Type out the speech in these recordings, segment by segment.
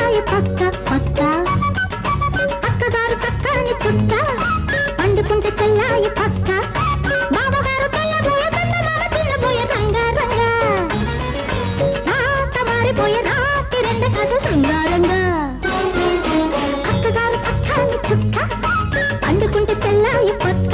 చెల్లాయి పక్క పక్క అక్కగారు చక్కని చుక్క పండుకుంటే చెల్లాయి పక్క బావగారు తెల్లబోయే చందమామ చిన్నబోయే రంగా రంగా రాత మారిపోయే రాత్రి రెండ కథ శృంగారంగా అక్కగారు చక్కని చుక్క పండుకుంటే చెల్లాయి పక్క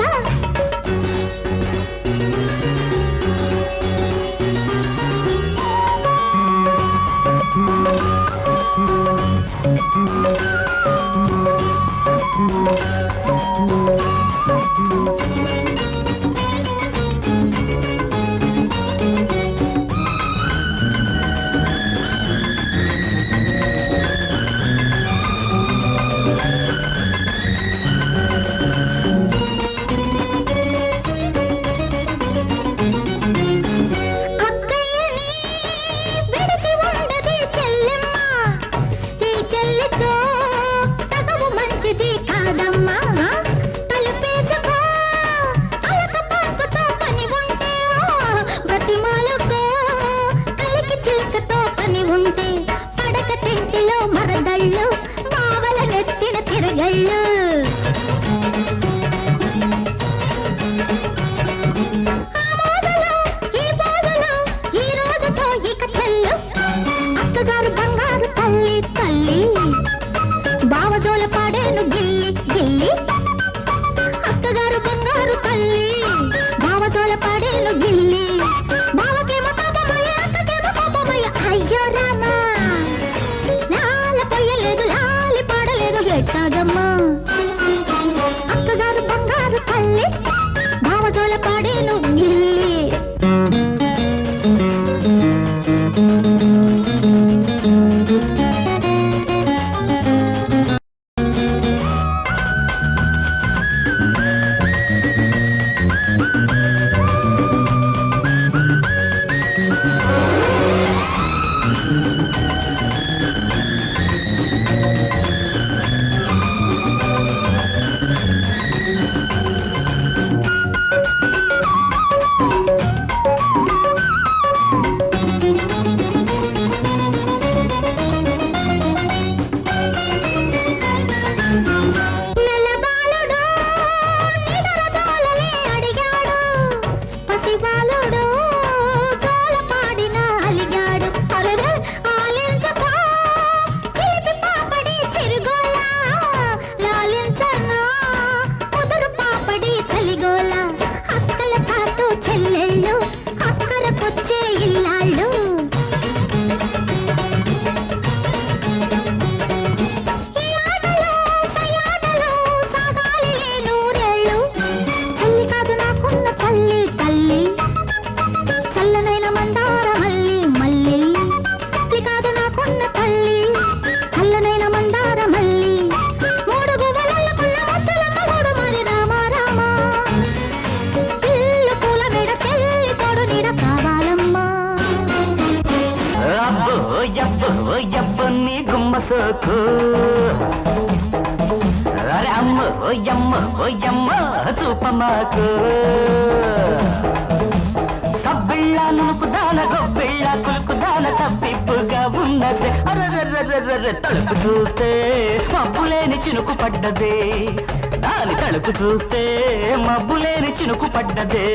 అక్కగారు బంగారు తల్లి తల్లి బావజోల పాడేను గిల్లి గిల్లి అక్కగారు బంగారు తల్లి బావజోల పాడేను గిల్లి బావకేమో పాపమయ్య అక్కకేమో పాపమయ్య అయ్యో రామా లాల పొయ్యలేదు లాలి పాడలేదు ఎట్టాగమ్మా అక్కగారు బంగారు తల్లి బావజోల పాడేను గిల్లి సోకు అరే అమ్మ ఓయమ్మ ఓయమ్మ చూపమాకు సబ్బిళ్ళ నులుపుదాన గొబ్బిళ్ళ కులుకుదాన తప్పిప్పుగా ఉన్నది అర్రర్రర్రర్ర తలుపు చూస్తే మబ్బులేని చినుకు పడ్డదే దాని తలుపు చూస్తే మబ్బులేని చినుకు పడ్డదే